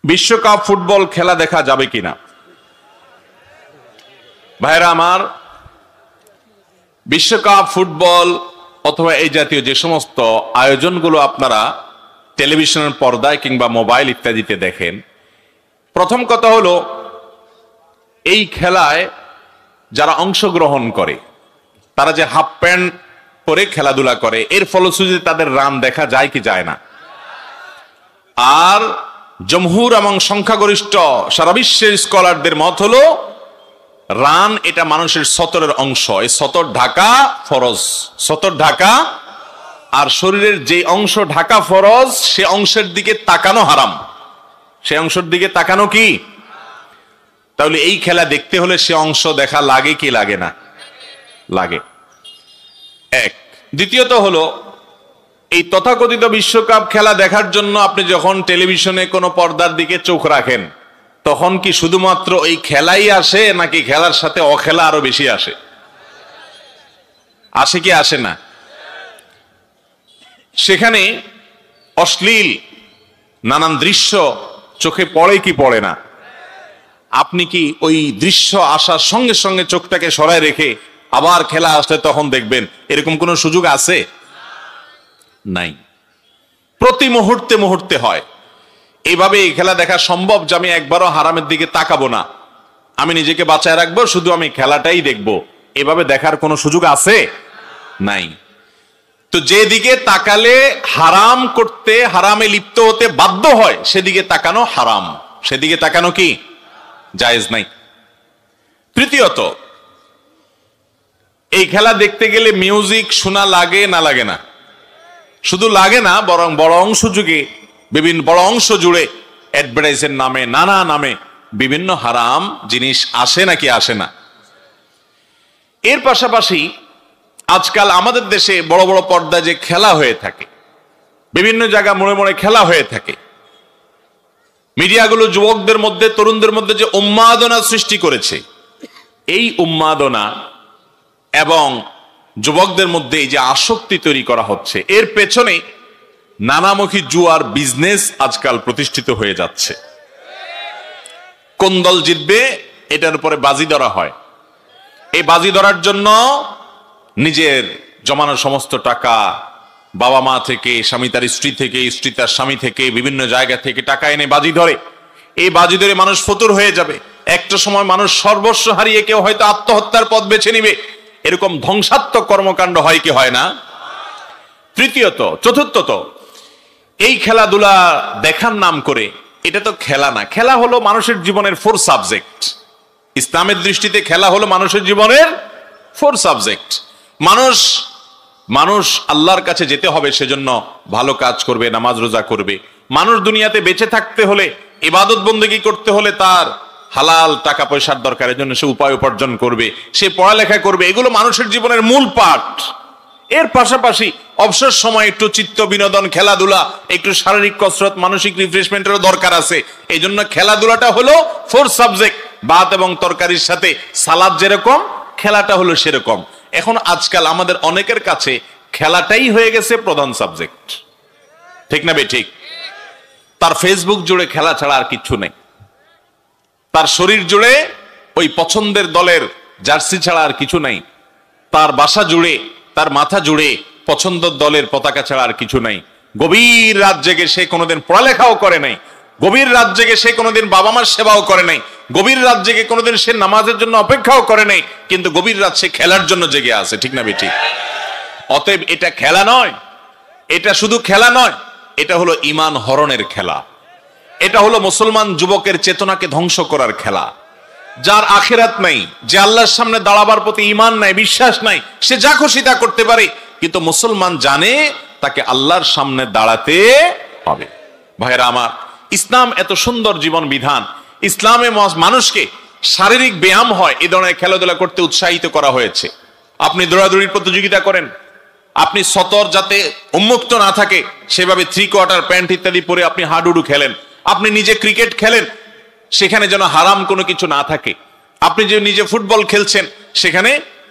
বিশ্বকাপ ফুটবল খেলা দেখা যাবে কিনা? ভাইরা আমার, বিশ্বকাপ ফুটবল অথবা এই জাতীয় যে সমস্ত আয়োজনগুলো আপনারা টেলিভিশনের পর্দায় কিংবা মোবাইল ইত্যাদিতে দেখেন, প্রথম কথা হলো এই খেলায় যারা অংশগ্রহণ করে তারা যে হাফ প্যান্ট পরে খেলাধুলা করে, এর ফলশ্রুতিতে তাদের রান দেখা যায় কি যায় না? আর জমহুর এবং সংখ্যাগরিষ্ঠ সারা বিশ্বের স্কলারদের মত হলো রান এটা মানুষের সতরের অংশ, এই সতর ঢাকা ফরজ, সতর ঢাকা, আর শরীরের যে অংশ ঢাকা ফরজ সে অংশের দিকে তাকানো হারাম, সে অংশের দিকে তাকানো কি? তাহলে এই খেলা দেখতে হলে সে অংশ দেখা লাগে কি লাগে না? লাগে। এক। দ্বিতীয়ত হলো এই তথাকথিত বিশ্বকাপ খেলা দেখার জন্য আপনি যখন টেলিভিশনে কোনো পর্দার দিকে চোখ রাখেন তখন কি শুধুমাত্র এই খেলাই আসে নাকি খেলার সাথে অখেলা আরো বেশি আসে? আসে কি আসে না? সেখানে অশ্লীল নানান দৃশ্য চোখে পড়ে কি পড়ে না? আপনি কি ওই দৃশ্য আসার সঙ্গে সঙ্গে চোখটাকে সরায় রেখে আবার খেলা আসলে তখন দেখবেন, এরকম কোন সুযোগ আছে? নাই। প্রতি মুহূর্তে মুহূর্তে হয়। এইভাবে এই খেলা দেখা সম্ভব যে আমি একবারও হারামের দিকে তাকাবো না, আমি নিজেকে বাঁচায় রাখবো, শুধু আমি খেলাটাই দেখবো, এভাবে দেখার কোনো সুযোগ আছে? নাই। তো যেদিকে তাকালে হারাম করতে, হারামে লিপ্ত হতে বাধ্য হয় সেদিকে তাকানো হারাম, সেদিকে তাকানো কি জায়েজ নাই। তৃতীয়ত, এই খেলা দেখতে গেলে মিউজিক শোনা লাগে না লাগে না? শুধু লাগে না, বরং বড় অংশ যুগে বিভিন্ন বড় অংশ জুড়ে অ্যাডভার্টাইজের নামে নানা নামে বিভিন্ন হারাম জিনিস আসে নাকি আসে না? এর পাশাপাশি আজকাল আমাদের দেশে বড় বড় পর্দায় যে খেলা হয়ে থাকে, বিভিন্ন জায়গা মোড়ে মোড়ে খেলা হয়ে থাকে, মিডিয়াগুলো যুবকদের মধ্যে, তরুণদের মধ্যে যে উন্মাদনা সৃষ্টি করেছে, এই উন্মাদনা এবং যুবকদের মধ্যে এই যে আসক্তি তৈরি করা হচ্ছে, এর পেছনে নানামুখী জুয়ার বিজনেস আজকাল প্রতিষ্ঠিত হয়ে যাচ্ছে। কোন দল জিতবে এটার উপরে বাজি ধরা হয়। এই বাজি ধরার জন্য নিজের জমানো সমস্ত টাকা, বাবা মা থেকে, স্বামী তার স্ত্রী থেকে, স্ত্রী তার স্বামী থেকে, বিভিন্ন জায়গা থেকে টাকা এনে বাজি ধরে। এই বাজি ধরে মানুষ ফতুর হয়ে যাবে। একটা সময় মানুষ সর্বস্ব হারিয়ে কেউ হয়তো আত্মহত্যার পথ বেছে নিবে। এরকম ধ্বংসাত্মক কর্মকাণ্ড হয় কি হয় না? তৃতীয়ত, চতুর্থত, এই খেলাধুলা দেখার নাম করে, এটা তো খেলা না, খেলা হলো মানুষের জীবনের 4 সাবজেক্ট। ইসলামের দৃষ্টিতে খেলা হলো মানুষের জীবনের 4 সাবজেক্ট। মানুষ আল্লাহর কাছে যেতে হবে, সেজন্য ভালো কাজ করবে, নামাজ রোজা করবে। মানুষ দুনিয়াতে বেঁচে থাকতে হলে, ইবাদত বন্দেগী করতে হলে তার হালাল টাকা পয়সার দরকার, এর জন্য সে উপায় উপার্জন করবে, সে পড়ালেখা করবে। এগুলো মানুষের জীবনের মূল পার্ট। এর পাশাপাশি অবসর সময় একটু চিত্ত বিনোদন, খেলাধুলা, একটু শারীরিক কসরত, মানসিক রিফ্রেশমেন্টেরও দরকার আছে। এই জন্য খেলাধুলাটা হলো 4 সাবজেক্ট। ভাত এবং তরকারির সাথে সালাদ যেরকম, খেলাটা হলো সেরকম। এখন আজকাল আমাদের অনেকের কাছে খেলাটাই হয়ে গেছে প্রধান সাবজেক্ট, ঠিক না বে ঠিক? তার ফেসবুক জুড়ে খেলা ছাড়া আর কিচ্ছু নেই, তার শরীর জুড়ে ওই পছন্দের দলের জার্সি ছাড়া আর কিছু নাই, তার বাসা জুড়ে, তার মাথা জুড়ে পছন্দের দলের পতাকা ছাড়া আর কিছু নাই। গভীর রাত জেগে সে কোনোদিন পড়ালেখাও করে নাই, গভীর রাত জেগে সে কোনোদিন বাবা মার সেবাও করে নাই, গভীর রাত জেগে কোনোদিন সে নামাজের জন্য অপেক্ষাও করে নাই, কিন্তু গভীর রাত সে খেলার জন্য জেগে আছে, ঠিক না বেঠিক? অতএব এটা খেলা নয়, এটা শুধু খেলা নয়, এটা হলো ঈমান হরণের খেলা। এটা হলো মুসলমান যুবকের চেতনাকে ধ্বংস করার খেলা। যার আখিরাত নাই, যে আল্লাহর সামনে দাঁড়াবার প্রতি ঈমান নাই, বিশ্বাস নাই, সে যা খুশি তা করতে পারে, কিন্তু মুসলমান জানে তাকে আল্লাহর সামনে দাঁড়াতে হবে। ভাইরা আমার, ইসলাম এত সুন্দর জীবন বিধান, ইসলামে মানুষকে শারীরিক ব্যায়াম হয়, এই ধরনের খেলাধুলা করতে উৎসাহিত করা হয়েছে। আপনি দৌড়াদৌড়ির প্রতিযোগিতা করেন, আপনি সতর যাতে উন্মুক্ত না থাকে সেভাবে 3/4 প্যান্ট ইত্যাদি পরে আপনি হাডুডু খেলেন, আপনি নিজে ক্রিকেট খেলেন, সেখানে যেন হারাম কোনো কিছু না থাকে। আপনি যে নিজে ফুটবল খেলছেন, সেখানে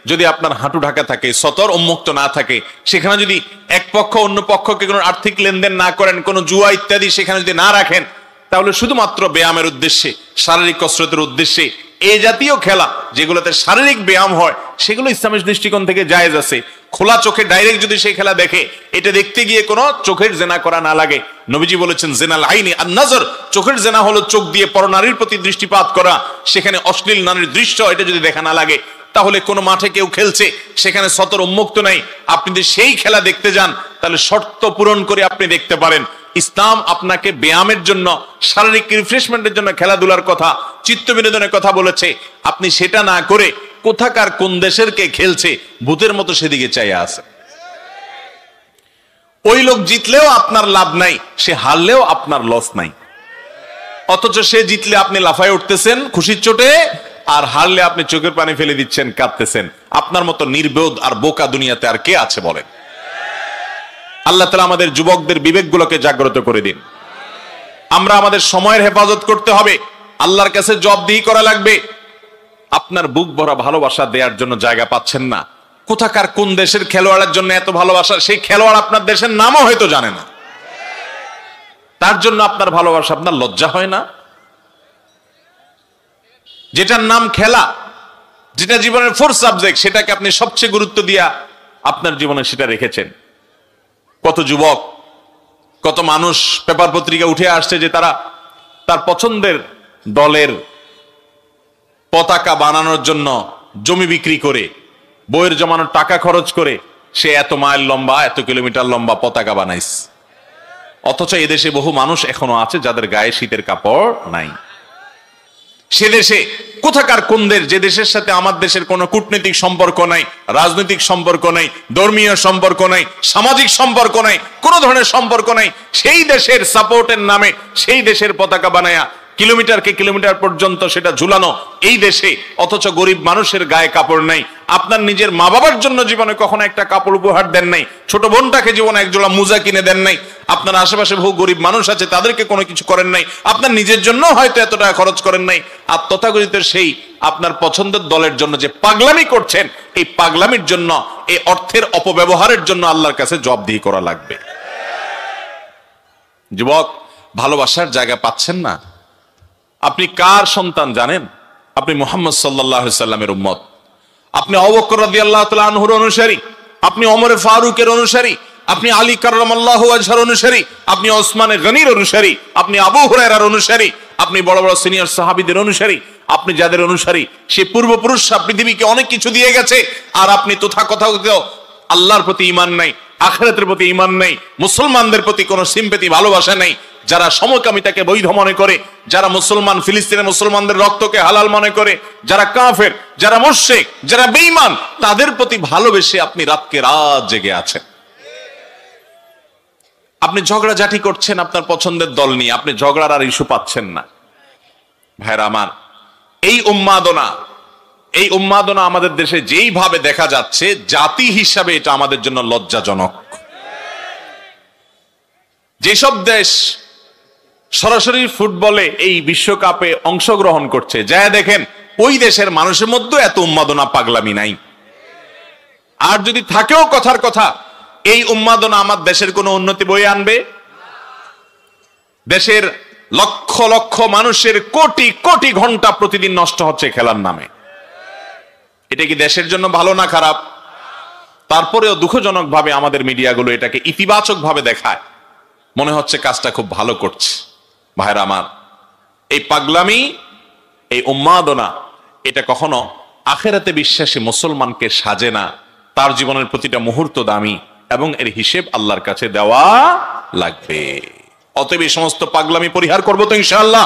যদি আপনার হাঁটু ঢাকা থাকে, সতর উন্মুক্ত না থাকে, সেখানে যদি এক পক্ষ অন্য পক্ষকে কোনো আর্থিক লেনদেন না করেন, কোনো জুয়া ইত্যাদি সেখানে যদি না রাখেন, তাহলে শুধুমাত্র ব্যায়ামের উদ্দেশ্যে, শারীরিক কসরতের উদ্দেশ্যে এই জাতীয় খেলা যেগুলোতে শারীরিক ব্যায়াম হয় সেগুলো ইসলামের দৃষ্টিকোণ থেকে জায়েজ আছে। খোলা চোখে ডাইরেক্ট যদি সেই খেলা দেখে, এটা দেখতে গিয়ে কোনো চোখের জেনা করা না লাগে। নবীজি বলেছেন জেনাল আইনি আর নজর, চোখের জেনা হলো চোখ দিয়ে পরনারীর প্রতি দৃষ্টিপাত করা, সেখানে অশ্লীল নারীর দৃশ্য এটা যদি দেখা না লাগে। তাহলে কোনো মাঠে কেউ খেলছে, সেখানে সতর উন্মুক্ত নাই, আপনি যদি সেই খেলা দেখতে যান তাহলে শর্ত পূরণ করে আপনি দেখতে পারেন। ইসলাম আপনাকে ব্যায়ামের জন্য, শারীরিক রিফ্রেশমেন্টের জন্য খেলাধুলার কথা, চিত্ত বিনোদনের কথা বলেছে। আপনি সেটা না করে কোথাকার কোন দেশের কে খেলছে ভূতের মতো সেদিকে চাইয়া আছে। ওই লোক জিতলেও আপনার লাভ নাই, সে হারলেও আপনার লস নাই। অথচ সে জিতলে আপনি লাফায় উঠতেছেন খুশির চোটে, আর হারলে আপনি চোখের পানি ফেলে দিচ্ছেন, কাঁদতেছেন। আপনার মতো নির্বোধ আর বোকা দুনিয়াতে আর কে আছে বলেন? আল্লাহ তাআলা আমাদের যুবকদের বিবেকগুলোকে জাগ্রত করে দিন। আমরা আমাদের সময়ের হেফাজত করতে হবে, আল্লাহর কাছে জবাবদিহি করা লাগবে। আপনার বুক ভরা ভালোবাসা দেওয়ার জন্য জায়গা পাচ্ছেন না। কোথাকার কোন দেশের খেলোয়াড়ের জন্য এত ভালোবাসা, সেই খেলোয়াড় আপনার দেশের নামও হয়তো জানে না, তার জন্য আপনার ভালোবাসা, আপনার লজ্জা হয় না? যেটার নাম খেলা, যেটা জীবনের ফোর্থ সাবজেক্ট, সেটাকে আপনি সবচেয়ে গুরুত্ব দিয়া আপনার জীবনে সেটা রেখেছেন। কত যুবক, কত মানুষ পেপার পত্রিকা উঠে আসছে যে তারা তার পছন্দের দলের পতাকা বানানোর জন্য জমি বিক্রি করে, বইয়ের জমানোর টাকা খরচ করে সে এত মাইল লম্বা, এত কিলোমিটার লম্বা পতাকা বানাইছে। অথচ এদেশে বহু মানুষ এখনো আছে যাদের গায়ে শীতের কাপড় নাই। সে দেশে কোথাকার কোন দেশ, যে দেশের সাথে আমার দেশের কোনো কূটনৈতিক সম্পর্ক নাই, রাজনৈতিক সম্পর্ক নাই, ধর্মীয় সম্পর্ক নাই, সামাজিক সম্পর্ক নাই, কোন ধরনের সম্পর্ক নাই, সেই দেশের সাপোর্টের নামে সেই দেশের পতাকা বানায়া কিলোমিটারকে কিলোমিটার পর্যন্ত সেটা ঝুলানো এই দেশে। অথচ গরিব মানুষের গায়ে কাপড় নাই। আপনার নিজের মা বাবার জন্য জীবনে কখনো একটা কাপড় উপহার দেন নাই, ছোট বোনটাকে জীবনে একজোড়া মোজা কিনে দেন নাই। আপনার আশেপাশে বহু গরিব মানুষ আছে, তাদেরকে কোনো কিছু করেন নাই। আপনার নিজের জন্য হয়তো এত টাকা খরচ করেন নাই। আর তথাকথিত সেই আপনার পছন্দের দলের জন্য যে পাগলামি করছেন, এই পাগলামির জন্য, এই অর্থের অপব্যবহারের জন্য আল্লাহর কাছে জবাবদিহি করা লাগবে। যুবক, ভালোবাসার জায়গা পাচ্ছেন না। আপনি কার সন্তান জানেন? আপনি মুহাম্মদ সাল্লাল্লাহু আলাইহি সাল্লামের উম্মত। আপনি আবু বকর রাদিয়াল্লাহু তাআলা আনহুর অনুসারী, আপনি ওমর ফারুকের অনুসারী, আপনি আলী কাররামাল্লাহু ওয়াজহার অনুসারী, আপনি ওসমান গনির অনুসারী, আপনি আবু হুরায়রার অনুসারী, আপনি বড় বড় সিনিয়র সাহাবীদের অনুসারী। আপনি যাদের অনুসারী, সে পূর্বপুরুষরা পৃথিবীকে অনেক কিছু দিয়ে গেছে, আর আপনি তথাকথিত আল্লাহর প্রতি ঈমান নাই, আখিরাতের প্রতি ঈমান নাই, মুসলমানদের প্রতি কোনো সিম্পেথি, ভালোবাসা নাই। যারা সমকামিতাকে বৈধ মনে করে, যারা মুসলমান, ফিলিস্তিনের মুসলমানদের রক্তকে হালাল মনে করে, যারা কাফের, যারা মুশরিক, যারা বেঈমান, তাদের প্রতি ভালোবেসে আপনি রাতকে রাত জেগে আছেন। আপনি ঝগড়াঝাটি করছেন আপনার পছন্দের দল নিয়ে, আপনি ঝগড়ার আর ইস্যু পাচ্ছেন না। ভাইরা আমার, এই উন্মাদনা আমাদের দেশে যেইভাবে দেখা যাচ্ছে, জাতি হিসাবে এটা আমাদের জন্য লজ্জাজনক। যেসব দেশ সরাসরি ফুটবলে এই বিশ্বকাপে অংশগ্রহণ করছে, যা দেখেন ওই দেশের মানুষের মধ্যে এত উন্মাদনা, পাগলামি নাই। আর যদি থাকেও কথার কথা, এই উন্মাদনা আমার দেশের কোনো উন্নতি বয়ে আনবে? দেশের লক্ষ লক্ষ মানুষের কোটি কোটি ঘন্টা প্রতিদিন নষ্ট হচ্ছে খেলার নামে। এটা কি দেশের জন্য ভালো না খারাপ? তারপরেও দুঃখজনক ভাবে আমাদের মিডিয়াগুলো এটাকে ইতিবাচক ভাবে দেখায়, মনে হচ্ছে কাজটা খুব ভালো করছে। ভাইরা আমার, এই পাগলামি, এই উন্মাদনা, এটা কখনো আখিরাতে বিশ্বাসী মুসলমানকে সাজে না। তার জীবনের প্রতিটা মুহূর্ত দামি এবং এর হিসেব আল্লাহর কাছে দেওয়া লাগবে। অতএব এই সমস্ত পাগলামি পরিহার করবো তো ইনশাআল্লাহ।